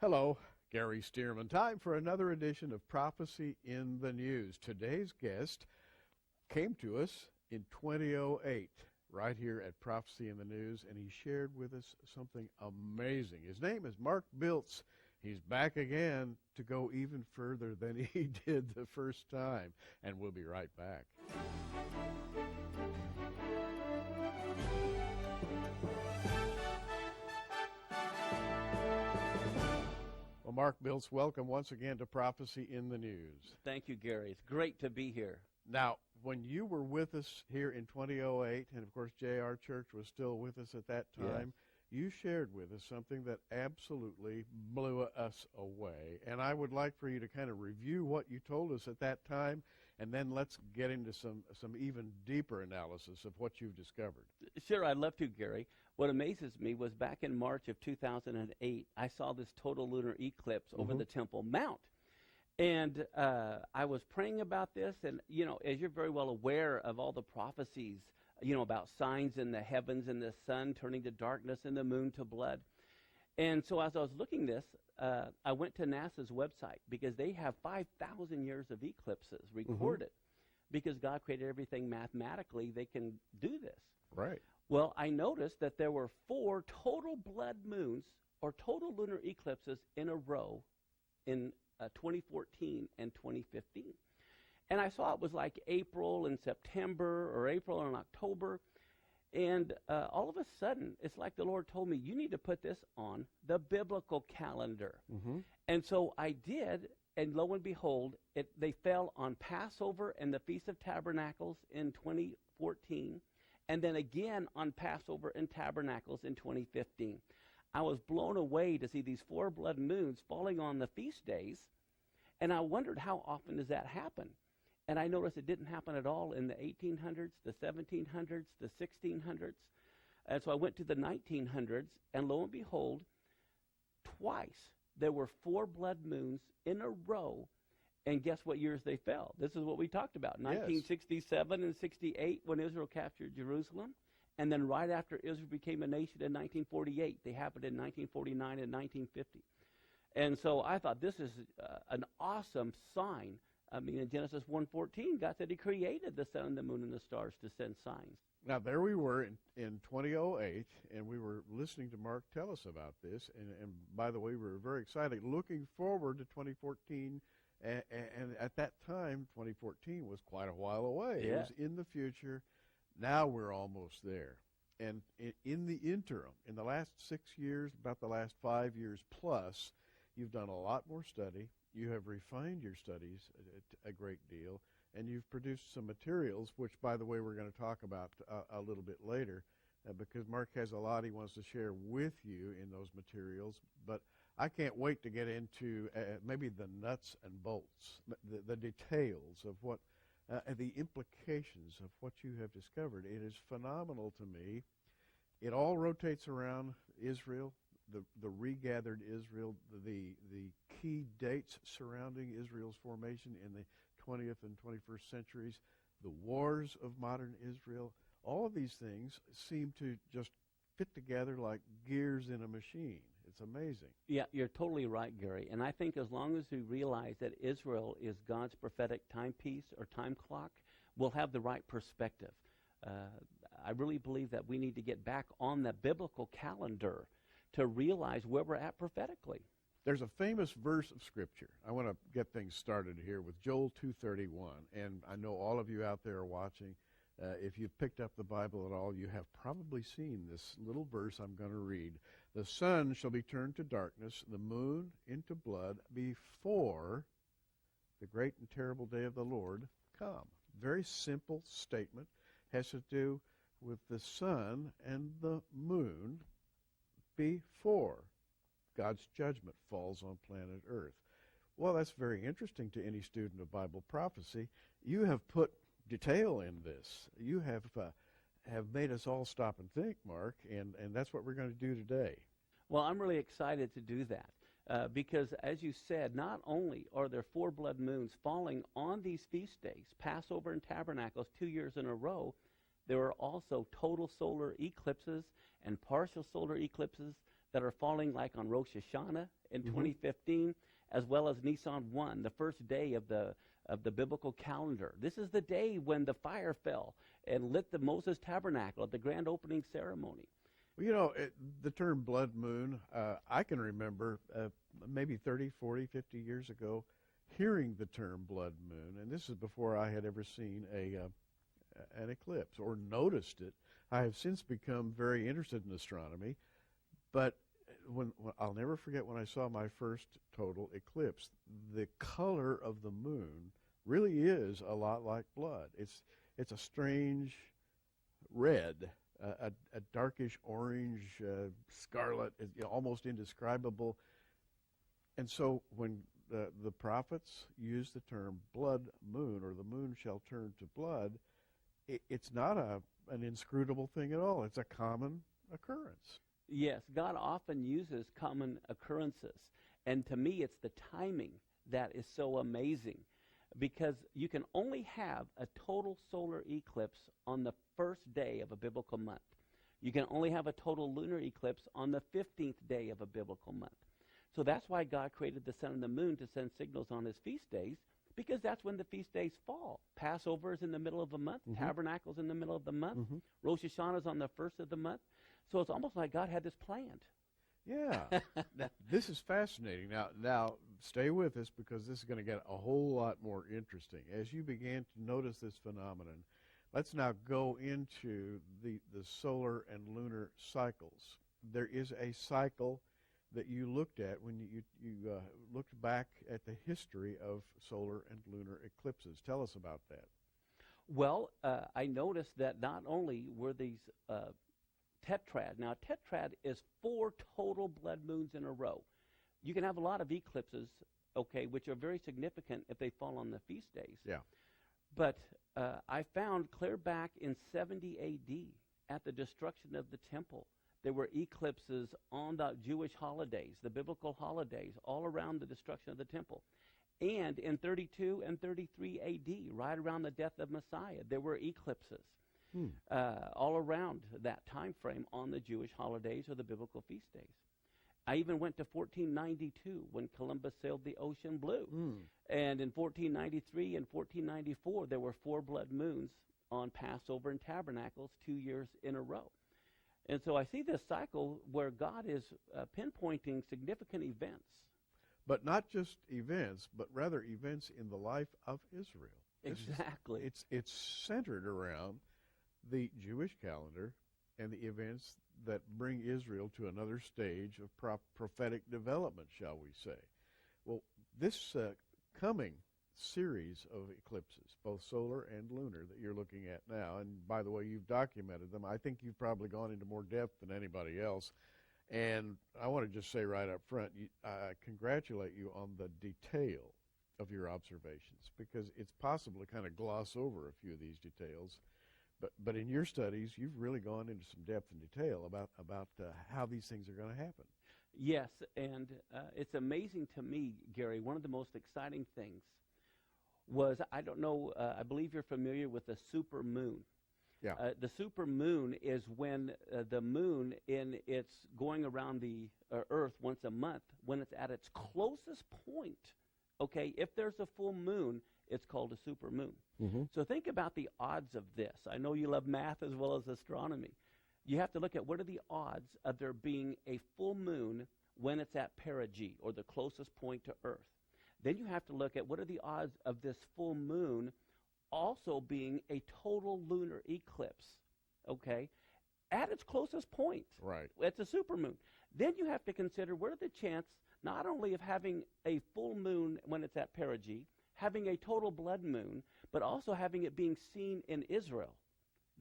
Hello, Gary Stearman. Time for another edition of Prophecy in the News. Today's guest came to us in 2008, right here at Prophecy in the News, and he shared with us something amazing. His name is Mark Biltz. He's back again to go even further than he did the first time, and we'll be right back. Well, Mark Biltz, welcome once again to Prophecy in the News. Thank you, Gary. It's great to be here. Now, when you were with us here in 2008, and of course J.R. Church was still with us at that time, you shared with us something that absolutely blew us away. And I would like for you to kind of review what you told us at that time, and then let's get into some even deeper analysis of what you've discovered. Sure, I'd love to, Gary. What amazes me was back in March of 2008, I saw this total lunar eclipse over the Temple Mount. And I was praying about this, and, you know, as you're very well aware of all the prophecies, you know, about signs in the heavens and the sun turning to darkness and the moon to blood. And so as I was looking this, I went to NASA's website because they have 5,000 years of eclipses recorded. Because God created everything mathematically, they can do this. Right. Well, I noticed that there were 4 total blood moons or total lunar eclipses in a row in 2014 and 2015. And I saw it was like April and September or April and October. And all of a sudden, it's like the Lord told me, you need to put this on the biblical calendar. And so I did, and lo and behold, they fell on Passover and the Feast of Tabernacles in 2014, and then again on Passover and Tabernacles in 2015. I was blown away to see these 4 blood moons falling on the feast days, and I wondered how often does that happen? And I noticed it didn't happen at all in the 1800s, the 1700s, the 1600s. And so I went to the 1900s, and lo and behold, twice there were 4 blood moons in a row. And guess what years they fell? This is what we talked about, 1967 and 68 when Israel captured Jerusalem. And then right after Israel became a nation in 1948, they happened in 1949 and 1950. And so I thought this is an awesome sign. I mean, in Genesis 1:14, God said he created the sun, the moon, and the stars to send signs. Now, there we were in 2008, and we were listening to Mark tell us about this. And by the way, we were very excited, looking forward to 2014. And at that time, 2014 was quite a while away. It was in the future. Now we're almost there. And in the interim, in the last 6 years, about the last 5 years plus, you've done a lot more study. You have refined your studies a great deal, and you've produced some materials, which, by the way, we're going to talk about a little bit later, because Mark has a lot he wants to share with you in those materials. But I can't wait to get into maybe the nuts and bolts, the details of what the implications of what you have discovered. It is phenomenal to me. It all rotates around Israel, the regathered Israel, the key dates surrounding Israel's formation in the 20th and 21st centuries, the wars of modern Israel. All of these things seem to just fit together like gears in a machine. It's amazing. Yeah, you're totally right, Gary. And I think as long as we realize that Israel is God's prophetic timepiece or time clock, we'll have the right perspective. I really believe that we need to get back on the biblical calendar to realize where we're at prophetically. There's a famous verse of Scripture. I want to get things started here with Joel 2:31. And I know all of you out there are watching. If you've picked up the Bible at all, you have probably seen this little verse I'm going to read. The sun shall be turned to darkness, the moon into blood, before the great and terrible day of the Lord come. Very simple statement. Has to do with the sun and the moon before God's judgment falls on planet Earth. Well, that's very interesting to any student of Bible prophecy. You have put detail in this. You have made us all stop and think, Mark, and that's what we're going to do today. Well, I'm really excited to do that because, as you said, not only are there 4 blood moons falling on these feast days, Passover and Tabernacles, 2 years in a row, there are also total solar eclipses and partial solar eclipses that are falling like on Rosh Hashanah in 2015, as well as Nisan 1, the first day of the biblical calendar. This is the day when the fire fell and lit the Moses tabernacle at the grand opening ceremony. Well, you know, the term blood moon, I can remember maybe 30, 40, 50 years ago hearing the term blood moon, and this is before I had ever seen an eclipse or noticed it. I have since become very interested in astronomy, but when I'll never forget when I saw my first total eclipse. The color of the moon really is a lot like blood. It's a strange red, a darkish orange, scarlet, almost indescribable. And so when the prophets use the term blood moon, or the moon shall turn to blood, it's not an inscrutable thing at all. It's a common occurrence. Yes, God often uses common occurrences. And to me, it's the timing that is so amazing, because you can only have a total solar eclipse on the first day of a biblical month. You can only have a total lunar eclipse on the 15th day of a biblical month. So that's why God created the sun and the moon to send signals on his feast days, because that's when the feast days fall. Passover is in the middle of the month. Tabernacle's in the middle of the month. Rosh Hashanah is on the first of the month. So it's almost like God had this planned. Yeah. This is fascinating. Now, stay with us, because this is going to get a whole lot more interesting. As you began to notice this phenomenon, let's now go into the solar and lunar cycles. There is a cycle that you looked at when you looked back at the history of solar and lunar eclipses. Tell us about that. Well, I noticed that not only were these tetrad. Now, tetrad is 4 total blood moons in a row. You can have a lot of eclipses, okay, which are very significant if they fall on the feast days. Yeah. But I found clear back in 70 A.D., at the destruction of the temple, there were eclipses on the Jewish holidays, the biblical holidays, all around the destruction of the temple. And in 32 and 33 A.D., right around the death of Messiah, there were eclipses. All around that time frame on the Jewish holidays or the biblical feast days. I even went to 1492 when Columbus sailed the ocean blue. And in 1493 and 1494, there were 4 blood moons on Passover and Tabernacles 2 years in a row. And so I see this cycle where God is pinpointing significant events. But not just events, but rather events in the life of Israel. Exactly. It's centered around the Jewish calendar and the events that bring Israel to another stage of prophetic development, shall we say. Well, this coming series of eclipses, both solar and lunar, that you're looking at now, and by the way, you've documented them. I think you've probably gone into more depth than anybody else. And I want to just say right up front, I congratulate you on the detail of your observations, because it's possible to kind of gloss over a few of these details. But in your studies, you've really gone into some depth and detail about how these things are going to happen. Yes, and it's amazing to me, Gary. One of the most exciting things was, I don't know, I believe you're familiar with the super moon. Yeah. The super moon is when the moon, in its going around the Earth once a month, when it's at its closest point, okay, if there's a full moon, it's called a super moon. So think about the odds of this. I know you love math as well as astronomy. You have to look at what are the odds of there being a full moon when it's at perigee, or the closest point to Earth. Then you have to look at what are the odds of this full moon also being a total lunar eclipse, okay, at its closest point. Right. It's a supermoon. Then you have to consider what are the chances not only of having a full moon when it's at perigee, having a total blood moon, but also having it being seen in Israel.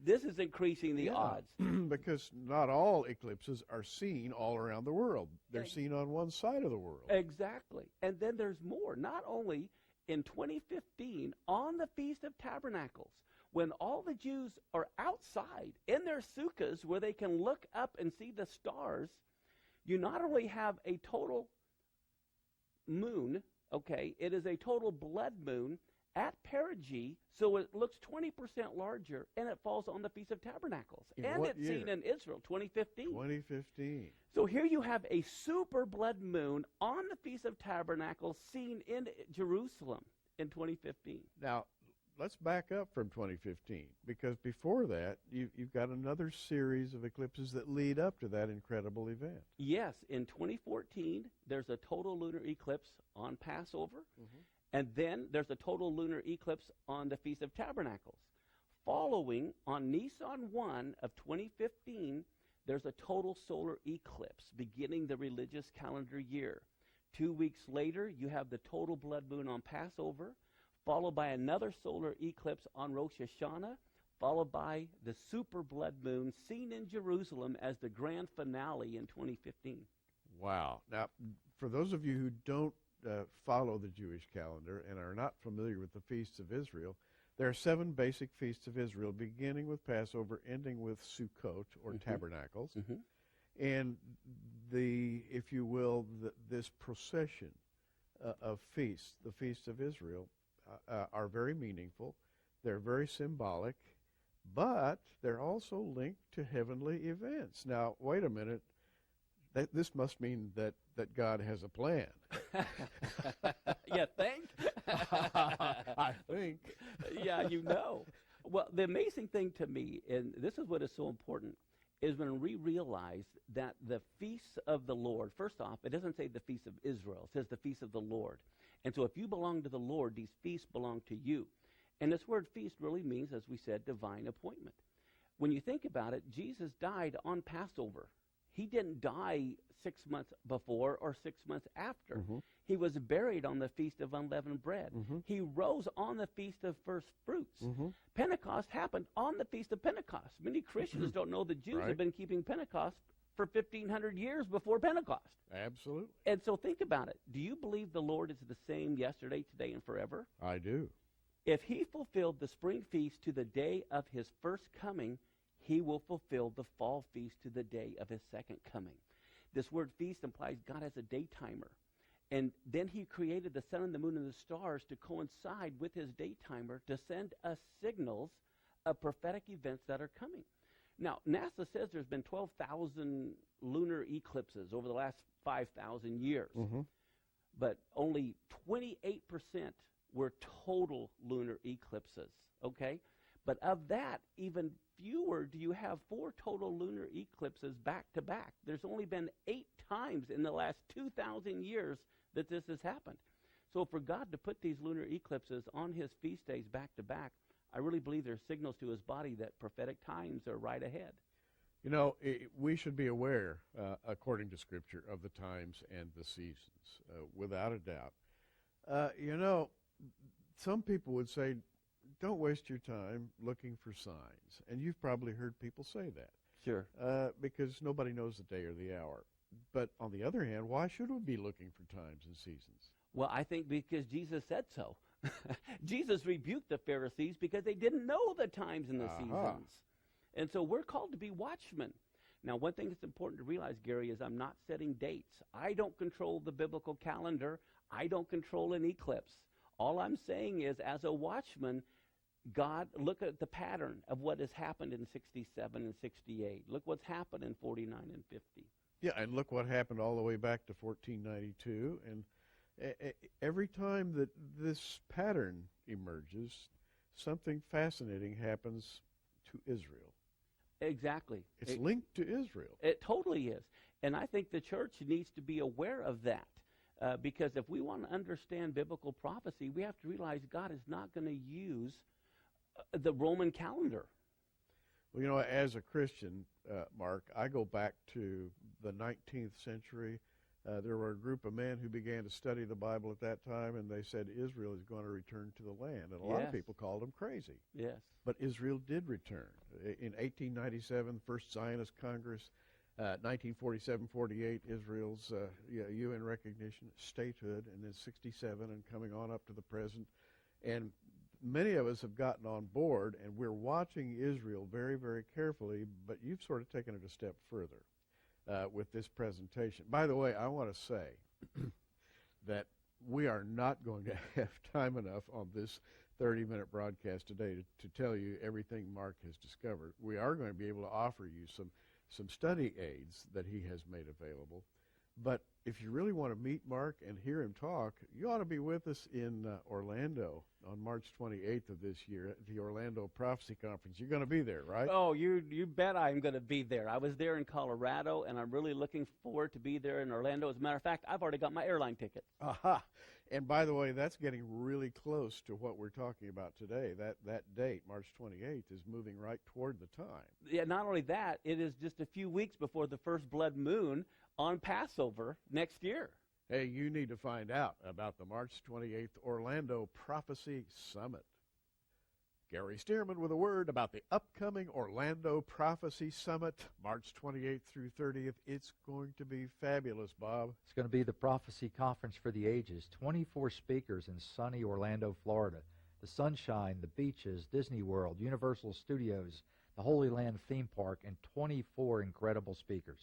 This is increasing the odds. Because not all eclipses are seen all around the world. They're seen on one side of the world. Exactly. And then there's more. Not only in 2015, on the Feast of Tabernacles, when all the Jews are outside in their sukkahs where they can look up and see the stars, you not only have a total moon, okay, it is a total blood moon, at perigee, so it looks 20% larger, and it falls on the Feast of Tabernacles. And it's seen in Israel, 2015. 2015. So here you have a super blood moon on the Feast of Tabernacles seen in Jerusalem in 2015. Now, let's back up from 2015, because before that, you've got another series of eclipses that lead up to that incredible event. Yes, in 2014, there's a total lunar eclipse on Passover, and then there's a total lunar eclipse on the Feast of Tabernacles. Following, on Nisan 1 of 2015, there's a total solar eclipse beginning the religious calendar year. 2 weeks later, you have the total blood moon on Passover, followed by another solar eclipse on Rosh Hashanah, followed by the super blood moon seen in Jerusalem as the grand finale in 2015. Wow. Now, for those of you who don't follow the Jewish calendar and are not familiar with the feasts of Israel, there are 7 basic feasts of Israel, beginning with Passover, ending with Sukkot, or Tabernacles. And if you will, this procession of feasts, the feasts of Israel, are very meaningful. They're very symbolic, but they're also linked to heavenly events. Now, wait a minute. This must mean that God has a plan. You think? I think. Yeah, you know. Well, the amazing thing to me, and this is what is so important, is when we realize that the feasts of the Lord, first off, it doesn't say the feast of Israel. It says the feast of the Lord. And so if you belong to the Lord, these feasts belong to you. And this word feast really means, as we said, divine appointment. When you think about it, Jesus died on Passover. He didn't die 6 months before or 6 months after. He was buried on the Feast of Unleavened Bread. He rose on the Feast of First Fruits. Pentecost happened on the Feast of Pentecost. Many Christians don't know the Jews have been keeping Pentecost for 1,500 years before Pentecost. Absolutely. And so think about it. Do you believe the Lord is the same yesterday, today, and forever? I do. If he fulfilled the spring feast to the day of his first coming, he will fulfill the fall feast to the day of his second coming. This word feast implies God has a day timer. And then he created the sun and the moon and the stars to coincide with his day timer to send us signals of prophetic events that are coming. Now, NASA says there's been 12,000 lunar eclipses over the last 5,000 years. But only 28% were total lunar eclipses, okay? But of that, even fewer do you have 4 total lunar eclipses back to back. There's only been 8 times in the last 2,000 years that this has happened. So for God to put these lunar eclipses on his feast days back to back, I really believe there's signals to his body that prophetic times are right ahead. You know, we should be aware, according to Scripture, of the times and the seasons, without a doubt. You know, some people would say, don't waste your time looking for signs. And you've probably heard people say that. Sure. Because nobody knows the day or the hour. But on the other hand, why should we be looking for times and seasons? Well, I think because Jesus said so. Jesus rebuked the Pharisees because they didn't know the times and the seasons. And so we're called to be watchmen. Now, one thing that's important to realize, Gary, is I'm not setting dates. I don't control the biblical calendar. I don't control an eclipse. All I'm saying is, as a watchman, God, look at the pattern of what has happened in 67 and 68. Look what's happened in 49 and 50. Yeah, and look what happened all the way back to 1492. And every time that this pattern emerges, something fascinating happens to Israel. Exactly. It's linked to Israel. It totally is. And I think the church needs to be aware of that. Because if we want to understand biblical prophecy, we have to realize God is not going to use the Roman calendar. Well, you know, as a Christian, Mark, I go back to the 19th century. There were a group of men who began to study the Bible at that time, and they said Israel is going to return to the land. And a lot of people called them crazy. Yes. But Israel did return. In 1897, First Zionist Congress, 1947-48, Israel's UN recognition, statehood, and then 67 and coming on up to the present. And many of us have gotten on board, and we're watching Israel very, very carefully, but you've sort of taken it a step further with this presentation. By the way, I want to say that we are not going to have time enough on this 30-minute broadcast today to tell you everything Mark has discovered. We are going to be able to offer you some study aids that he has made available. But if you really want to meet Mark and hear him talk, you ought to be with us in Orlando on March 28th of this year at the Orlando Prophecy Conference. You're going to be there, right? Oh, you bet I'm going to be there. I was there in Colorado, and I'm really looking forward to be there in Orlando. As a matter of fact, I've already got my airline ticket. Aha. And by the way, that's getting really close to what we're talking about today. That date, March 28th, is moving right toward the time. Yeah, not only that, it is just a few weeks before the first blood moon on Passover next year. Hey, you need to find out about the March 28th Orlando Prophecy Summit. Gary Stearman with a word about the upcoming Orlando Prophecy Summit, March 28th through 30th. It's going to be fabulous, Bob. It's going to be the Prophecy Conference for the Ages. 24 speakers in sunny Orlando, Florida. The sunshine, the beaches, Disney World, Universal Studios, the Holy Land theme park, and 24 incredible speakers.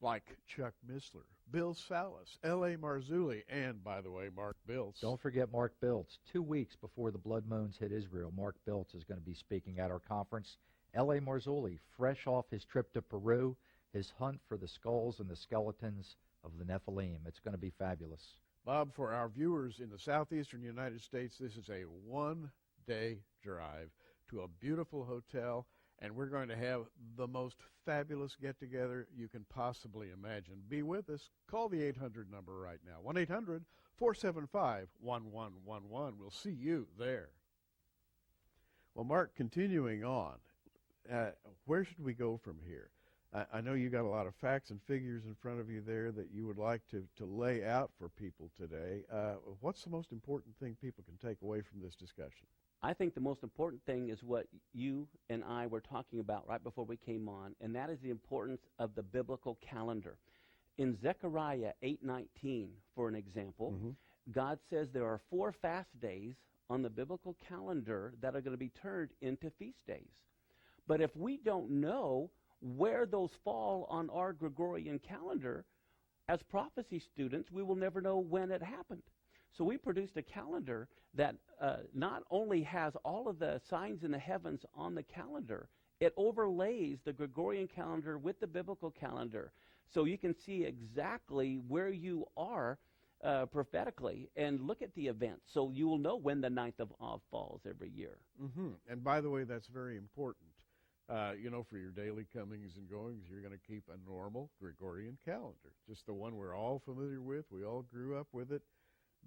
Like Chuck Missler, Bill Salas, L.A. Marzulli, and, by the way, Mark Biltz. Don't forget Mark Biltz. 2 weeks before the blood moons hit Israel, Mark Biltz is going to be speaking at our conference. L.A. Marzulli, fresh off his trip to Peru, his hunt for the skulls and the skeletons of the Nephilim. It's going to be fabulous. Bob, for our viewers in the southeastern United States, this is a one-day drive to a beautiful hotel, and we're going to have the most fabulous get-together you can possibly imagine. Be with us. Call the 800 number right now, 1-800-475-1111. We'll see you there. Well, Mark, continuing on, where should we go from here? I know you got a lot of facts and figures in front of you there that you would like to lay out for people today. What's the most important thing people can take away from this discussion? I think the most important thing is what you and I were talking about right before we came on, and that is the importance of the biblical calendar. In Zechariah 8:19, for an example, God says there are 4 fast days on the biblical calendar that are going to be turned into feast days. But if we don't know where those fall on our Gregorian calendar, as prophecy students, we will never know when it happened. So we produced a calendar that not only has all of the signs in the heavens on the calendar, it overlays the Gregorian calendar with the biblical calendar. So you can see exactly where you are prophetically and look at the events. So you will know when the 9th of Av falls every year. And by the way, that's very important. For your daily comings and goings, you're going to keep a normal Gregorian calendar, just the one we're all familiar with. We all grew up with it.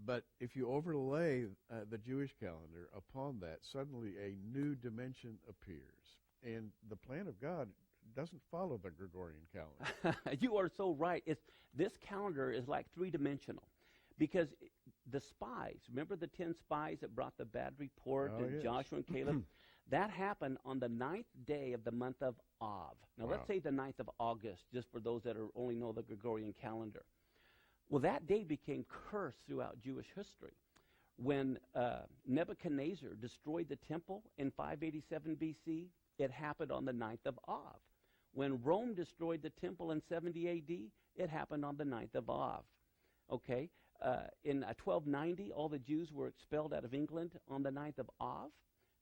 But if you overlay the Jewish calendar upon that, suddenly a new dimension appears. And the plan of God doesn't follow the Gregorian calendar. You are so right. This calendar is like three-dimensional because the spies, remember the 10 spies that brought the bad report to Joshua and Caleb? That happened on the 9th day of the month of Av. Now, let's say the 9th of August, just for those that only know the Gregorian calendar. Well, that day became cursed throughout Jewish history. When Nebuchadnezzar destroyed the temple in 587 BC, it happened on the 9th of Av. When Rome destroyed the temple in 70 AD, it happened on the 9th of Av. Okay? In 1290, all the Jews were expelled out of England on the 9th of Av.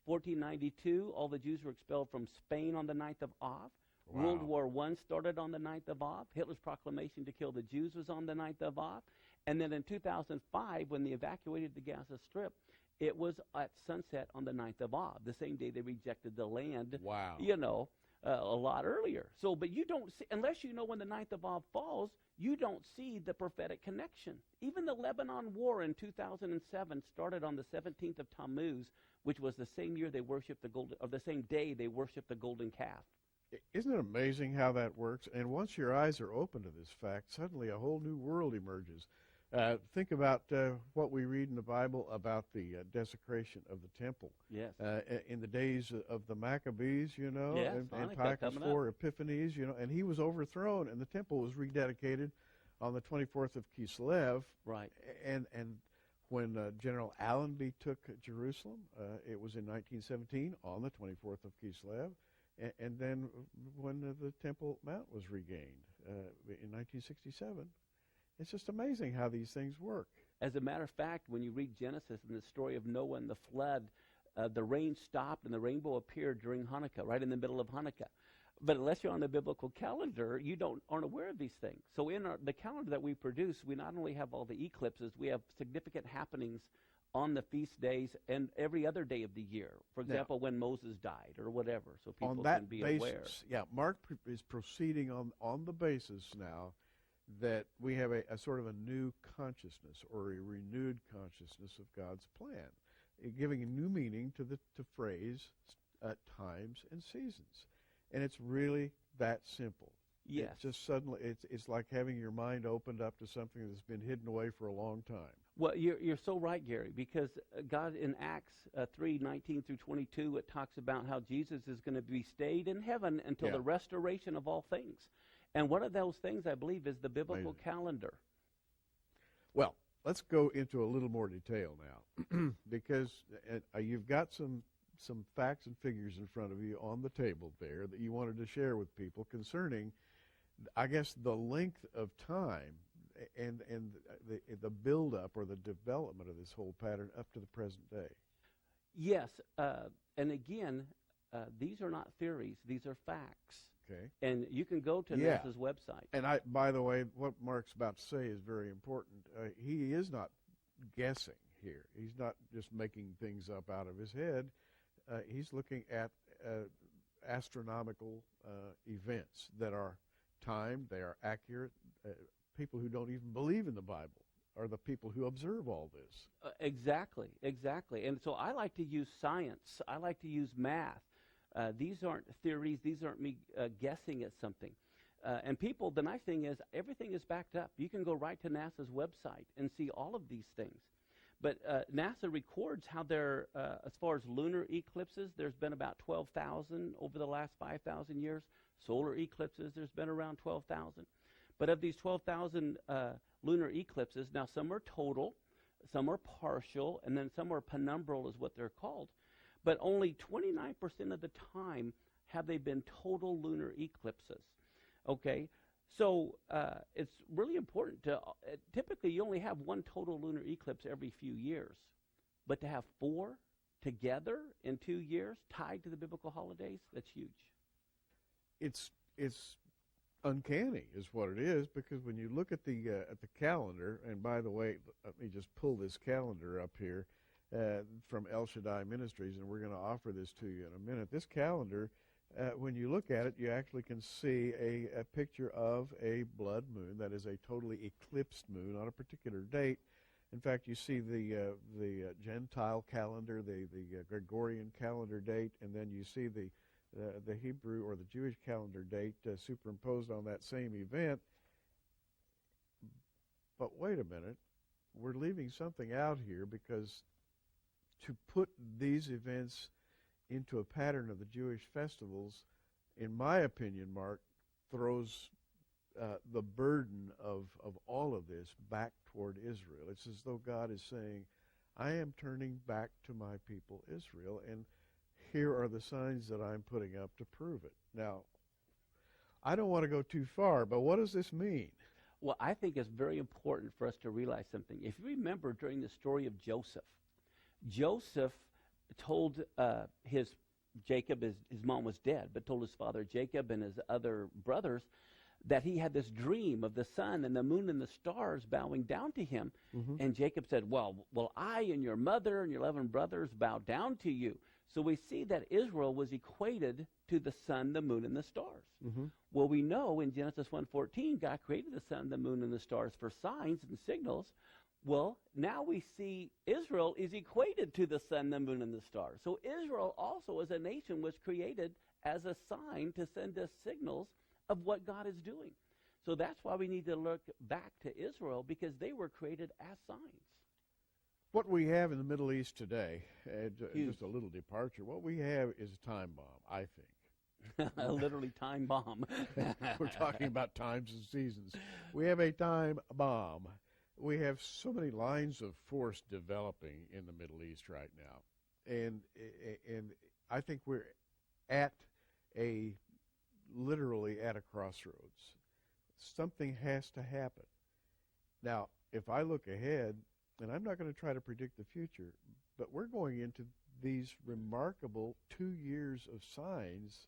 1492, all the Jews were expelled from Spain on the 9th of Av. Wow. World War I started on the 9th of Av. Hitler's proclamation to kill the Jews was on the 9th of Av. And then in 2005, when they evacuated the Gaza Strip, it was at sunset on the 9th of Av, the same day they rejected the land, Wow. A lot earlier. So, but you don't see, unless you know when the 9th of Av falls, you don't see the prophetic connection. Even the Lebanon War in 2007 started on the 17th of Tammuz, which was the same year they worshipped the same day they worshipped the golden calf. Isn't it amazing how that works? And once your eyes are open to this fact, suddenly a whole new world emerges. Think about what we read in the Bible about the desecration of the temple. Yes. In the days of the Maccabees, Yes, Antiochus IV Epiphanes, and he was overthrown, and the temple was rededicated on the 24th of Kislev. Right. And when General Allenby took Jerusalem, it was in 1917 on the 24th of Kislev. And then when the Temple Mount was regained in 1967, it's just amazing how these things work. As a matter of fact, when you read Genesis and the story of Noah and the flood, the rain stopped and the rainbow appeared during Hanukkah, right in the middle of Hanukkah. But unless you're on the biblical calendar, you aren't aware of these things. So in the calendar that we produce, we not only have all the eclipses, we have significant happenings on the feast days and every other day of the year. For example, when Moses died or whatever, so people can be aware. Yeah, Mark is proceeding on the basis now that we have a sort of a new consciousness or a renewed consciousness of God's plan, giving a new meaning to the phrase times and seasons. And it's really that simple. Yes. It's just suddenly, it's like having your mind opened up to something that's been hidden away for a long time. Well, you're so right, Gary, because God in Acts 3:19 through 22, it talks about how Jesus is going to be stayed in heaven until the restoration of all things. And one of those things, I believe, is the biblical calendar. Well, let's go into a little more detail now, because you've got some facts and figures in front of you on the table there that you wanted to share with people concerning, I guess, the length of time and the build-up or the development of this whole pattern up to the present day. Yes, and again, these are not theories; these are facts. Okay. And you can go to NASA's website. And by the way, what Mark's about to say is very important. He is not guessing here. He's not just making things up out of his head. He's looking at astronomical events that are timed, they are accurate. People who don't even believe in the Bible are the people who observe all this. Exactly. And so I like to use science. I like to use math. These aren't theories. These aren't me guessing at something. And people, the nice thing is everything is backed up. You can go right to NASA's website and see all of these things. But NASA records how there, as far as lunar eclipses, there's been about 12,000 over the last 5,000 years. Solar eclipses, there's been around 12,000. But of these 12,000 lunar eclipses, now some are total, some are partial, and then some are penumbral is what they're called. But only 29% of the time have they been total lunar eclipses. Okay? So it's really important to, typically you only have one total lunar eclipse every few years. But to have 4 together in 2 years tied to the biblical holidays, that's huge. It's uncanny is what it is, because when you look at the calendar, and by the way, let me just pull this calendar up here from El Shaddai Ministries, and we're going to offer this to you in a minute. This calendar, when you look at it, you actually can see a picture of a blood moon that is a totally eclipsed moon on a particular date. In fact, you see the Gentile calendar, the Gregorian calendar date, and then you see the Hebrew or the Jewish calendar date superimposed on that same event. But wait a minute, we're leaving something out here, because to put these events into a pattern of the Jewish festivals, in my opinion, Mark, throws the burden of all of this back toward Israel. It's as though God is saying, I am turning back to my people Israel, and here are the signs that I'm putting up to prove it. Now, I don't want to go too far, but what does this mean? Well, I think it's very important for us to realize something. If you remember during the story of Joseph told Jacob, his mom was dead, but told his father Jacob and his other brothers that he had this dream of the sun and the moon and the stars bowing down to him. Mm-hmm. And Jacob said, well, I and your mother and your 11 brothers bow down to you. So we see that Israel was equated to the sun, the moon, and the stars. Mm-hmm. Well, we know in Genesis 1:14, God created the sun, the moon, and the stars for signs and signals. Well, now we see Israel is equated to the sun, the moon, and the stars. So Israel also as a nation was created as a sign to send us signals of what God is doing. So that's why we need to look back to Israel, because they were created as signs. What we have in the Middle East today, just a little departure, what we have is a time bomb, I think. A literally time bomb. We're talking about times and seasons. We have a time bomb. We have so many lines of force developing in the Middle East right now. And I think we're literally at a crossroads. Something has to happen. Now, if I look ahead, and I'm not going to try to predict the future, but we're going into these remarkable 2 years of signs.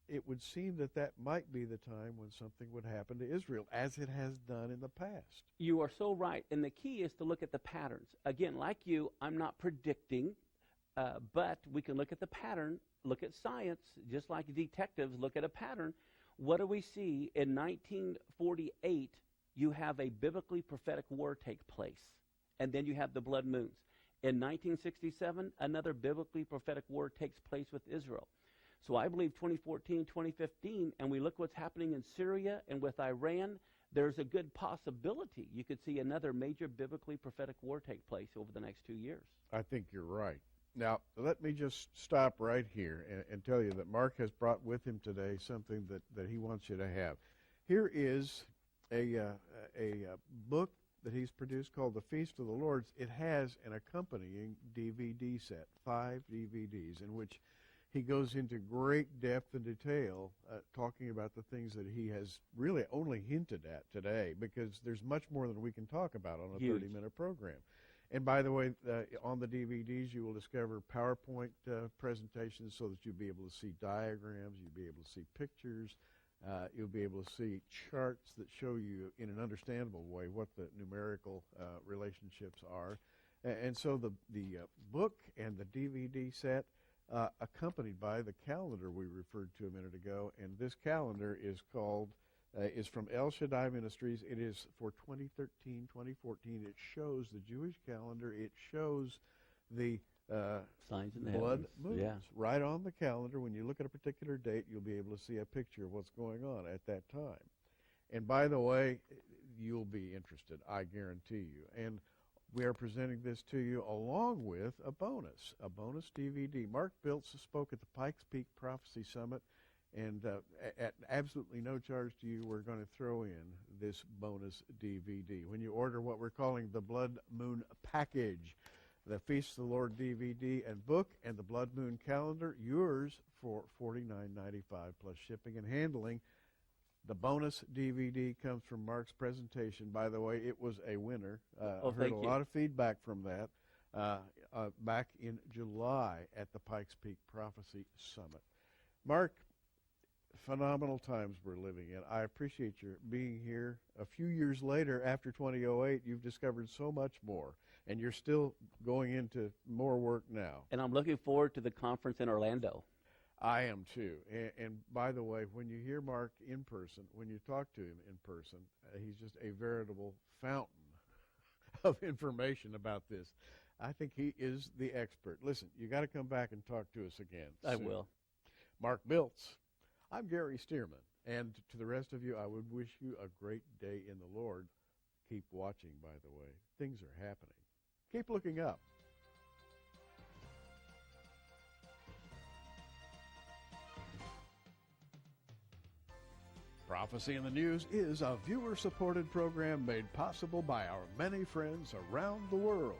It would seem that that might be the time when something would happen to Israel, as it has done in the past. You are so right. And the key is to look at the patterns. Again, like you, I'm not predicting, but we can look at the pattern, look at science, just like detectives look at a pattern. What do we see? In 1948, you have a biblically prophetic war take place, and then you have the blood moons. In 1967, another biblically prophetic war takes place with Israel. So I believe 2014, 2015, and we look what's happening in Syria and with Iran, there's a good possibility you could see another major biblically prophetic war take place over the next 2 years. I think you're right. Now, let me just stop right here and tell you that Mark has brought with him today something that he wants you to have. Here is a book that he's produced called The Feast of the Lords. It has an accompanying DVD set, 5 DVDs, in which he goes into great depth and detail talking about the things that he has really only hinted at today, because there's much more than we can talk about on a 30-minute program. And by the way, on the DVDs, you will discover PowerPoint presentations so that you'll be able to see diagrams, you'll be able to see pictures, you'll be able to see charts that show you in an understandable way what the numerical relationships are. And so the book and the DVD set, accompanied by the calendar we referred to a minute ago, and this calendar is called, is from El Shaddai Ministries. It is for 2013, 2014. It shows the Jewish calendar. It shows the signs in the blood heavens. moons right on the calendar. When you look at a particular date, you'll be able to see a picture of what's going on at that time. And by the way, you'll be interested, I guarantee you. And we are presenting this to you along with a bonus DVD. Mark Biltz spoke at the Pikes Peak Prophecy Summit, and at absolutely no charge to you, we're going to throw in this bonus DVD. When you order what we're calling the Blood Moon Package, the Feast of the Lord DVD and book and the Blood Moon calendar, yours for $49.95 plus shipping and handling. The bonus DVD comes from Mark's presentation. By the way, it was a winner. I heard a lot of feedback from that back in July at the Pikes Peak Prophecy Summit. Mark, phenomenal times we're living in. I appreciate your being here. A few years later, after 2008, you've discovered so much more, and you're still going into more work now. And I'm looking forward to the conference in Orlando. I am too. And by the way, when you hear Mark in person, when you talk to him in person, he's just a veritable fountain of information about this. I think he is the expert. Listen, you got to come back and talk to us again soon. I will. Mark Biltz. I'm Gary Stearman. And to the rest of you, I would wish you a great day in the Lord. Keep watching, by the way. Things are happening. Keep looking up. Prophecy in the News is a viewer-supported program made possible by our many friends around the world.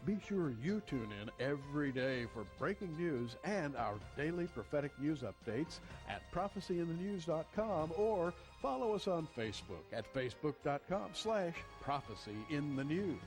Be sure you tune in every day for breaking news and our daily prophetic news updates at prophecyinthenews.com, or follow us on Facebook at facebook.com/prophecyinthenews.